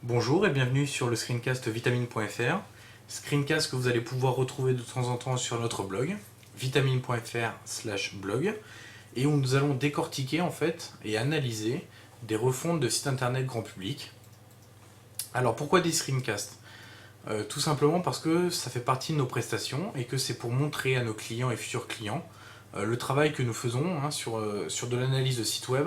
Bonjour et bienvenue sur le screencast vitamine.fr, screencast que vous allez pouvoir retrouver de temps en temps sur notre blog, vitamine.fr/blog, et où nous allons décortiquer en fait et analyser des refontes de sites internet grand public. Alors pourquoi des screencasts? Tout simplement parce que ça fait partie de nos prestations et que c'est pour montrer à nos clients et futurs clients le travail que nous faisons sur de l'analyse de sites web.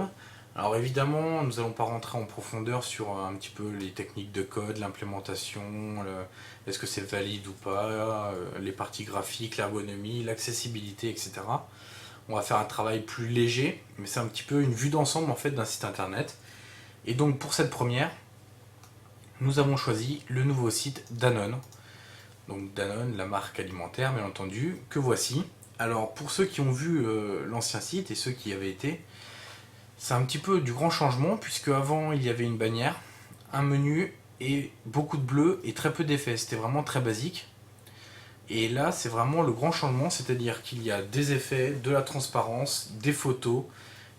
Alors évidemment, nous n'allons pas rentrer en profondeur sur un petit peu les techniques de code, l'implémentation, est-ce que c'est valide ou pas, les parties graphiques, l'ergonomie, l'accessibilité, etc. On va faire un travail plus léger, mais c'est un petit peu une vue d'ensemble en fait d'un site internet. Et donc pour cette première, nous avons choisi le nouveau site Danone. Donc Danone, la marque alimentaire bien entendu, que voici. Alors pour ceux qui ont vu l'ancien site et ceux qui y avaient été, c'est un petit peu du grand changement puisque avant il y avait une bannière, un menu et beaucoup de bleu et très peu d'effets. C'était vraiment très basique. Et là c'est vraiment le grand changement, c'est-à-dire qu'il y a des effets, de la transparence, des photos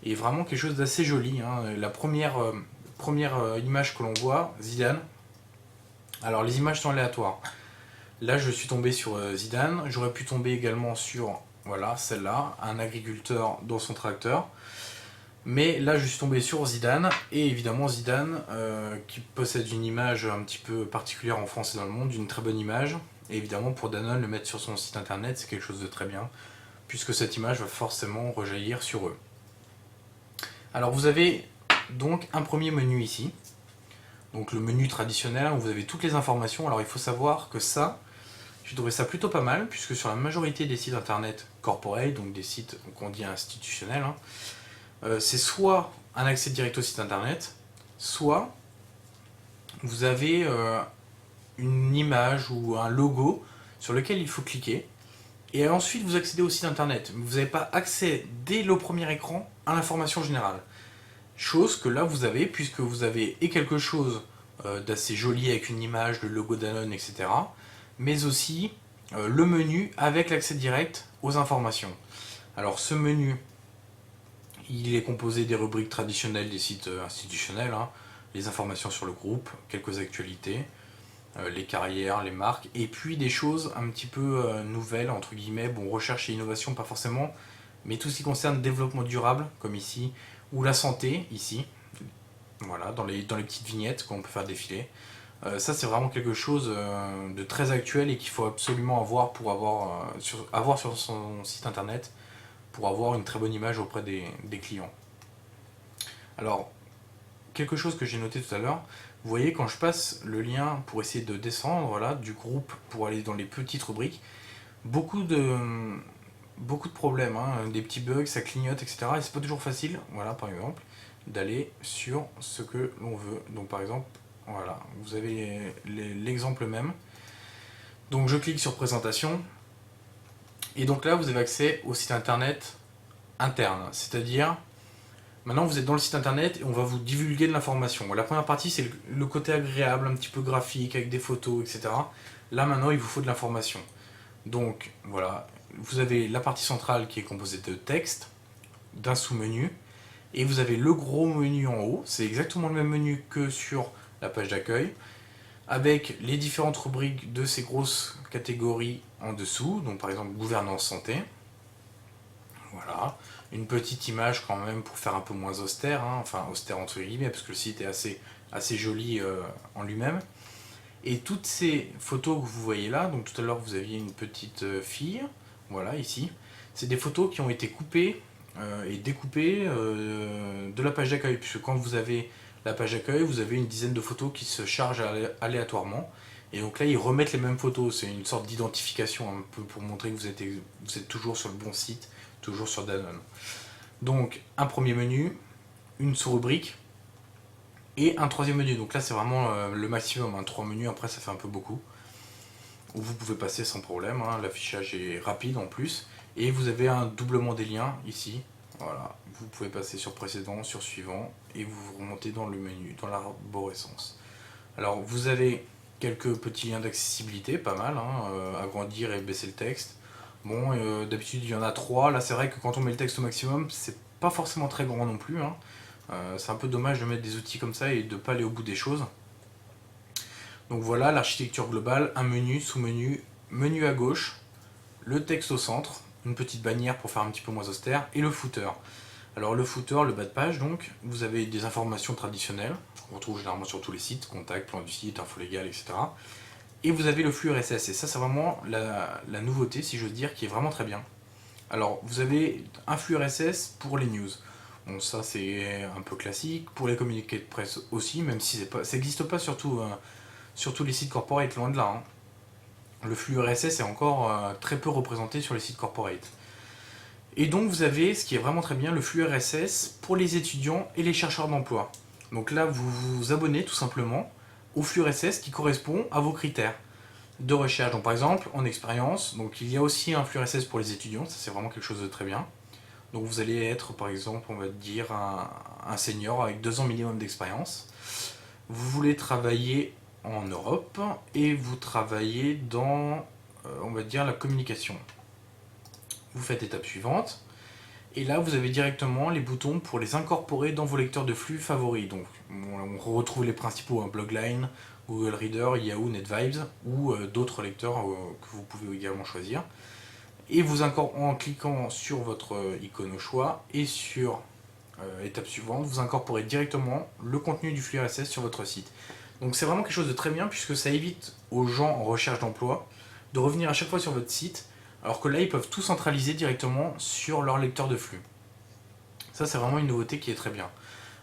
et vraiment quelque chose d'assez joli. La première image que l'on voit, Zidane. Alors les images sont aléatoires. Là je suis tombé sur Zidane, j'aurais pu tomber également sur voilà, celle-là, un agriculteur dans son tracteur. Mais là, je suis tombé sur Zidane, et évidemment Zidane, qui possède une image un petit peu particulière en France et dans le monde, une très bonne image. Et évidemment, pour Danone, le mettre sur son site internet, c'est quelque chose de très bien, puisque cette image va forcément rejaillir sur eux. Alors vous avez donc un premier menu ici, donc le menu traditionnel, où vous avez toutes les informations. Alors il faut savoir que ça, j'ai trouvé ça plutôt pas mal, puisque sur la majorité des sites internet corporate, donc des sites qu'on dit institutionnels, c'est soit un accès direct au site internet, soit vous avez une image ou un logo sur lequel il faut cliquer, et ensuite vous accédez au site internet. Vous n'avez pas accès dès le premier écran à l'information générale. Chose que là vous avez, puisque vous avez et quelque chose d'assez joli avec une image, le logo Danone, etc. Mais aussi le menu avec l'accès direct aux informations. Alors ce menu, il est composé des rubriques traditionnelles des sites institutionnels, les informations sur le groupe, quelques actualités, les carrières, les marques, et puis des choses un petit peu nouvelles, entre guillemets, bon, recherche et innovation, pas forcément, mais tout ce qui concerne le développement durable, comme ici, ou la santé, ici, voilà, dans les petites vignettes qu'on peut faire défiler. Ça, c'est vraiment quelque chose de très actuel et qu'il faut absolument avoir pour avoir sur son site internet pour avoir une très bonne image auprès des clients. Alors, quelque chose que j'ai noté tout à l'heure, vous voyez quand je passe le lien pour essayer de descendre là, du groupe pour aller dans les petites rubriques, beaucoup de, beaucoup de problèmes, des petits bugs, ça clignote, etc. Et c'est pas toujours facile, voilà par exemple, d'aller sur ce que l'on veut. Donc par exemple, voilà, vous avez l'exemple même. Donc je clique sur présentation, et donc là vous avez accès au site internet interne, c'est-à-dire maintenant vous êtes dans le site internet et on va vous divulguer de l'information. La première partie c'est le côté agréable, un petit peu graphique, avec des photos, etc. Là maintenant il vous faut de l'information. Donc voilà, vous avez la partie centrale qui est composée de texte, d'un sous-menu, et vous avez le gros menu en haut, c'est exactement le même menu que sur la page d'accueil, avec les différentes rubriques de ces grosses catégories en dessous, donc par exemple gouvernance santé. Voilà, une petite image quand même pour faire un peu moins austère, enfin austère entre guillemets, parce que le site est assez joli en lui-même. Et toutes ces photos que vous voyez là, donc tout à l'heure vous aviez une petite fille, voilà ici, c'est des photos qui ont été coupées et découpées de la page d'accueil, puisque quand vous avez la page d'accueil, vous avez une dizaine de photos qui se chargent aléatoirement. Et donc là, ils remettent les mêmes photos. C'est une sorte d'identification un peu pour montrer que vous êtes toujours sur le bon site, toujours sur Danone. Donc, un premier menu, une sous-rubrique et un troisième menu. Donc là, c'est vraiment le maximum. 3 menus, après, ça fait un peu beaucoup. Où vous pouvez passer sans problème. L'affichage est rapide en plus. Et vous avez un doublement des liens ici. Voilà, vous pouvez passer sur précédent, sur suivant, et vous remontez dans le menu, dans l'arborescence. Alors, vous avez quelques petits liens d'accessibilité, pas mal, agrandir et baisser le texte. Bon, d'habitude il y en a 3. Là, c'est vrai que quand on met le texte au maximum, c'est pas forcément très grand non plus. C'est un peu dommage de mettre des outils comme ça et de pas aller au bout des choses. Donc voilà l'architecture globale, un menu, sous-menu, menu à gauche, le texte au centre, une petite bannière pour faire un petit peu moins austère, et le footer. Alors le footer, le bas de page, donc, vous avez des informations traditionnelles, qu'on retrouve généralement sur tous les sites, contact, plan du site, info légale, etc. Et vous avez le flux RSS, et ça c'est vraiment la nouveauté, si j'ose dire, qui est vraiment très bien. Alors vous avez un flux RSS pour les news. Bon, ça c'est un peu classique, pour les communiqués de presse aussi, même si pas, ça n'existe pas sur tous les sites corporate, loin de là. Hein. Le flux RSS est encore très peu représenté sur les sites corporate. Et donc vous avez, ce qui est vraiment très bien, le flux RSS pour les étudiants et les chercheurs d'emploi. Donc là, vous vous abonnez tout simplement au flux RSS qui correspond à vos critères de recherche. Donc par exemple, en expérience, donc il y a aussi un flux RSS pour les étudiants, ça c'est vraiment quelque chose de très bien. Donc vous allez être par exemple, on va dire, un senior avec 2 ans minimum d'expérience. Vous voulez travailler en Europe et vous travaillez dans, on va dire, la communication. Vous faites étape suivante. Et là, vous avez directement les boutons pour les incorporer dans vos lecteurs de flux favoris. Donc, on retrouve les principaux, hein, Blogline, Google Reader, Yahoo, NetVibes ou d'autres lecteurs que vous pouvez également choisir. Et vous en cliquant sur votre icône au choix et sur étape suivante, vous incorporez directement le contenu du flux RSS sur votre site. Donc c'est vraiment quelque chose de très bien puisque ça évite aux gens en recherche d'emploi de revenir à chaque fois sur votre site, alors que là ils peuvent tout centraliser directement sur leur lecteur de flux. Ça c'est vraiment une nouveauté qui est très bien.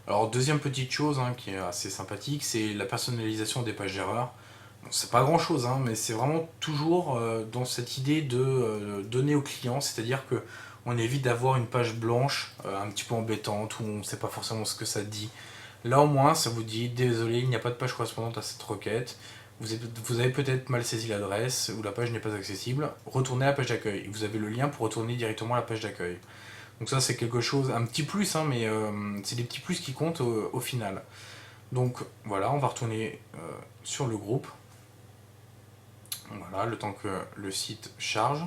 Alors deuxième petite chose hein, qui est assez sympathique, c'est la personnalisation des pages d'erreur. Bon, c'est pas grand chose, hein, mais c'est vraiment toujours dans cette idée de donner au client, c'est-à-dire que on évite d'avoir une page blanche un petit peu embêtante où on ne sait pas forcément ce que ça dit. Là au moins ça vous dit désolé, il n'y a pas de page correspondante à cette requête. Vous avez peut-être mal saisi l'adresse ou la page n'est pas accessible. Retournez à la page d'accueil. Vous avez le lien pour retourner directement à la page d'accueil. Donc ça c'est quelque chose, un petit plus, hein, mais c'est des petits plus qui comptent au final. Donc voilà, on va retourner sur le groupe. Voilà, le temps que le site charge.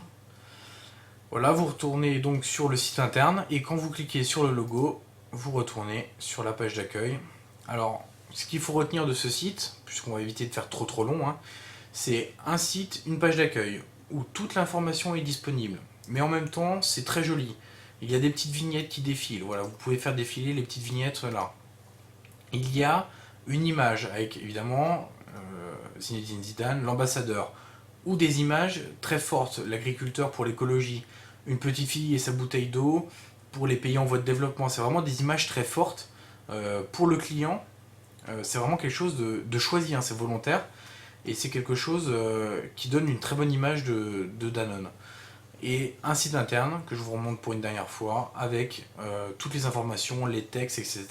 Voilà, vous retournez donc sur le site interne et quand vous cliquez sur le logo, vous retournez sur la page d'accueil. Alors, ce qu'il faut retenir de ce site, puisqu'on va éviter de faire trop long, hein, c'est un site, une page d'accueil où toute l'information est disponible. Mais en même temps, c'est très joli. Il y a des petites vignettes qui défilent. Voilà, vous pouvez faire défiler les petites vignettes là. Il y a une image avec évidemment Zinedine Zidane, l'ambassadeur, ou des images très fortes, l'agriculteur pour l'écologie, une petite fille et sa bouteille d'eau pour les pays en voie de développement. C'est vraiment des images très fortes pour le client. C'est vraiment quelque chose de choisi, hein, c'est volontaire. Et c'est quelque chose qui donne une très bonne image de Danone. Et un site interne que je vous remonte pour une dernière fois avec toutes les informations, les textes, etc.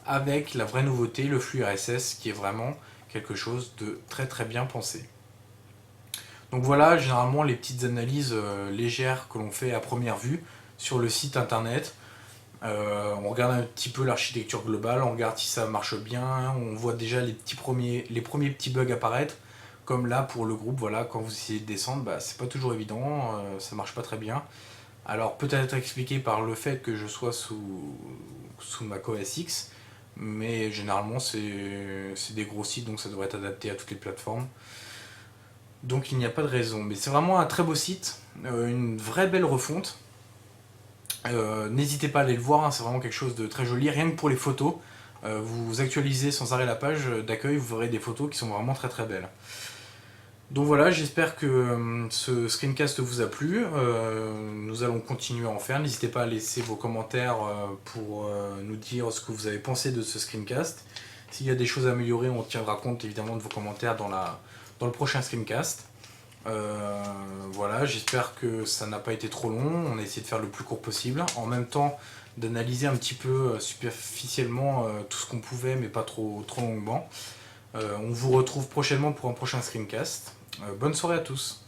Avec la vraie nouveauté, le flux RSS qui est vraiment quelque chose de très très bien pensé. Donc voilà, généralement les petites analyses légères que l'on fait à première vue sur le site internet. On regarde un petit peu l'architecture globale, on regarde si ça marche bien, on voit déjà les premiers petits bugs apparaître. Comme là pour le groupe, voilà, quand vous essayez de descendre, bah, c'est pas toujours évident, ça marche pas très bien. Alors peut-être expliqué par le fait que je sois sous Mac OS X, mais généralement c'est des gros sites donc ça devrait être adapté à toutes les plateformes. Donc il n'y a pas de raison. Mais c'est vraiment un très beau site, une vraie belle refonte. N'hésitez pas à aller le voir, hein, c'est vraiment quelque chose de très joli. Rien que pour les photos, vous actualisez sans arrêt la page d'accueil, vous verrez des photos qui sont vraiment très très belles. Donc voilà, j'espère que ce screencast vous a plu. Nous allons continuer à en faire. N'hésitez pas à laisser vos commentaires pour nous dire ce que vous avez pensé de ce screencast. S'il y a des choses à améliorer, on tiendra compte évidemment de vos commentaires dans le prochain screencast. Voilà, j'espère que ça n'a pas été trop long. On a essayé de faire le plus court possible. En même temps, d'analyser un petit peu superficiellement tout ce qu'on pouvait, mais pas trop longuement. On vous retrouve prochainement pour un prochain screencast. Bonne soirée à tous.